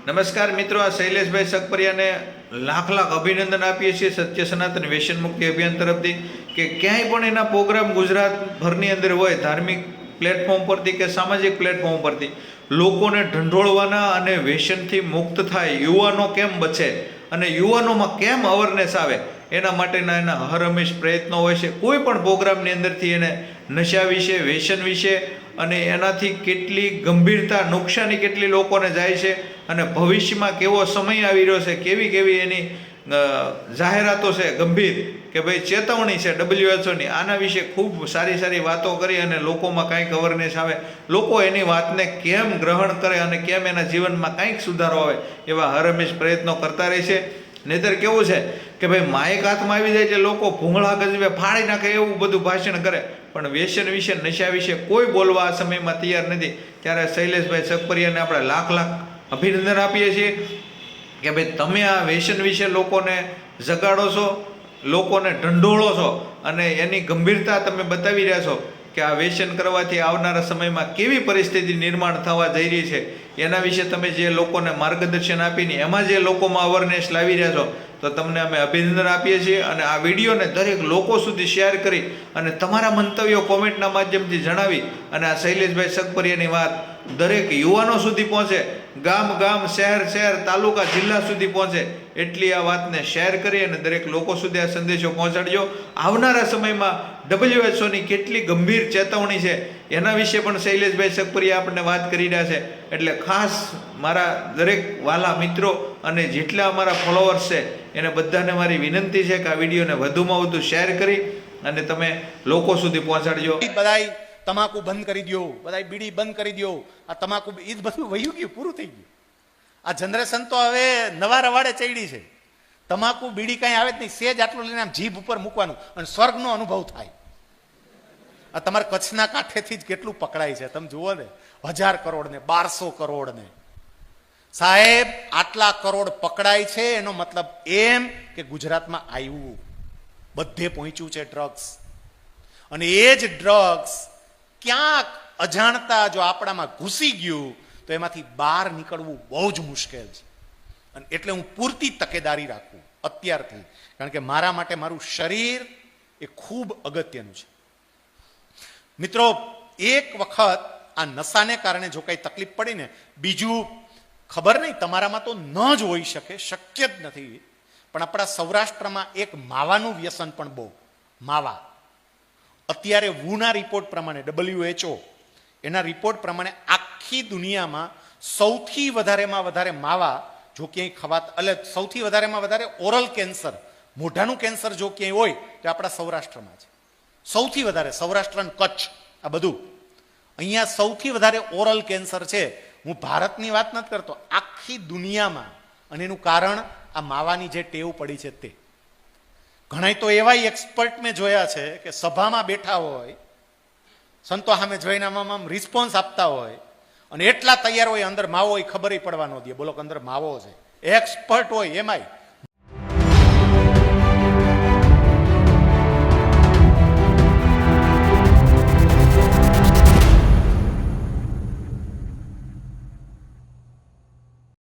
નમસ્કાર મિત્રો, આ શૈલેષભાઈ સકપરિયાને લાખ લાખ અભિનંદન આપીએ છીએ સત્ય સનાતન વ્યસન મુક્તિ અભિયાન તરફથી કે ક્યાંય પણ એના પ્રોગ્રામ ગુજરાતભરની અંદર હોય, ધાર્મિક પ્લેટફોર્મ પરથી કે સામાજિક પ્લેટફોર્મ પરથી લોકોને ઢંઢોળવાના અને વ્યસનથી મુક્ત થાય, યુવાનો કેમ બચે અને યુવાનોમાં કેમ અવેરનેસ આવે એના માટેના એના હરહંમેશ પ્રયત્નો હોય છે. કોઈ પણ પ્રોગ્રામની અંદરથી એને નશા વિશે, વ્યસન વિશે અને એનાથી કેટલી ગંભીરતા, નુકસાની કેટલી લોકોને જાય છે અને ભવિષ્યમાં કેવો સમય આવી રહ્યો છે, કેવી કેવી એની જાહેરાતો છે ગંભીર કે ભાઈ ચેતવણી છે WHO ની, આના વિશે ખૂબ સારી સારી વાતો કરી અને લોકોમાં કાંઈક અવેરનેસ આવે, લોકો એની વાતને કેમ ગ્રહણ કરે અને કેમ એના જીવનમાં કાંઈક સુધારો આવે એવા હરહંમેશ પ્રયત્નો કરતા રહે છે. નહીંતર કેવું છે કે ભાઈ માયક હાથમાં આવી જાય એટલે લોકો ભૂંગળા ગજવે ફાડી નાખે એવું બધું ભાષણ કરે, પણ વ્યસન વિશે, નશા વિશે કોઈ બોલવા આ સમયમાં તૈયાર નથી. ત્યારે શૈલેષભાઈ સકપરિયાને આપણે લાખ લાખ અભિનંદન આપીએ છીએ કે ભાઈ તમે આ વ્યસન વિશે લોકોને જગાડો છો, લોકોને ઢંઢોળો છો અને એની ગંભીરતા તમે બતાવી રહ્યા છો કે આ વ્યસન કરવાથી આવનારા સમયમાં કેવી પરિસ્થિતિ નિર્માણ થવા જઈ રહી છે એના વિશે તમે જે લોકોને માર્ગદર્શન આપીને એમાં જે લોકોમાં અવેરનેસ લાવી રહ્યા છો તો તમને અમે અભિનંદન આપીએ છીએ. અને આ વિડીયોને દરેક લોકો સુધી શેર કરી અને તમારા મંતવ્યો કોમેન્ટના માધ્યમથી જણાવી અને આ શૈલેષભાઈ સકપરિયાની વાત દરેક યુવાનો સુધી પહોંચે, ગામ ગામ, શહેર શહેર, તાલુકા, જિલ્લા સુધી પહોંચે એટલી આ વાતને શેર કરી અને દરેક લોકો સુધી આ સંદેશો પહોંચાડજો. આવનારા સમયમાં WHO ની કેટલી ગંભીર ચેતવણી છે એના વિશે પણ શૈલેષભાઈ સકપરિયા આપણને વાત કરી રહ્યા છે. એટલે ખાસ મારા દરેક વાલા મિત્રો અને જેટલા અમારા ફોલોવર્સ છે એને બધાને મારી વિનંતી છે કે આ વિડીયોને વધુમાં વધુ શેર કરી અને તમે લોકો સુધી પહોંચાડજો. બધાય તમાકુ બંધ કરી દો, બધાય બીડી બંધ કરી દો, આ તમાકુ એ જ બધું વહ્યું ગયું, પૂરું થઈ ગયું. આ જનરેશન તો હવે નવા રવાડે ચડી છે. તમાકુ બીડી કાંઈ આવે જ નહીં, સેજ આટલું લઈને આમ જીભ ઉપર મૂકવાનું અને સ્વર્ગનો અનુભવ થાય. આ તમારા કચ્છના કાંઠેથી જ કેટલું પકડાય છે તમે જુઓ ને, 1000 કરોડ ને 1200 કરોડ ને. સાહેબ આટલા કરોડ પકડાય છે એનો મતલબ એમ કે ગુજરાતમાં આવ્યું, બધે પહોંચ્યું છે ડ્રગ્સ. અને એ જ ડ્રગ્સ ક્યાંક અજાણતા જો આપણામાં ઘૂસી ગયું તો એમાંથી બહાર નીકળવું બહુ જ મુશ્કેલ છે. અને એટલે હું પૂરતી તકેદારી રાખું અત્યારથી, કારણ કે મારા માટે મારું શરીર એ ખૂબ અગત્યનું છે. મિત્રો, એક વખત આ નશાને કારણે જો કંઈ તકલીફ પડી ને, બીજું ખબર નહીં તમારામાં તો ન જ હોઈ શકે, શક્ય જ નથી, પણ આપણા સૌરાષ્ટ્રમાં એક માવાનું વ્યસન પણ બહુ. માવા અત્યારે વુના રિપોર્ટ પ્રમાણે, WHO એના રિપોર્ટ પ્રમાણે આખી દુનિયામાં સૌથી વધારેમાં વધારે માવા જો ક્યાંય ખવાત, એટલે સૌથી વધારેમાં વધારે ઓરલ કેન્સર, મોઢાનું કેન્સર જો ક્યાંય હોય તો આપણા સૌરાષ્ટ્રમાં છે. સૌથી વધારે સૌરાષ્ટ્ર અને કચ્છ, આ બધું અહીંયા સૌથી વધારે ઓરલ કેન્સર છે. હું ભારતની વાત નથી કરતો, આખી દુનિયામાં. અને એનું કારણ આ માવાની જે ટેવ પડી છે તે. ઘણા તો એવા એક્સપર્ટ મેં જોયા છે કે સભામાં બેઠા હોય, સંતો સામે જોઈને આમ રિસ્પોન્સ આપતા હોય અને એટલા તૈયાર હોય અંદર માવો હોય, ખબર પડવા ન દે, બોલો કે અંદર માવો છે. એક્સપર્ટ હોય એમાંય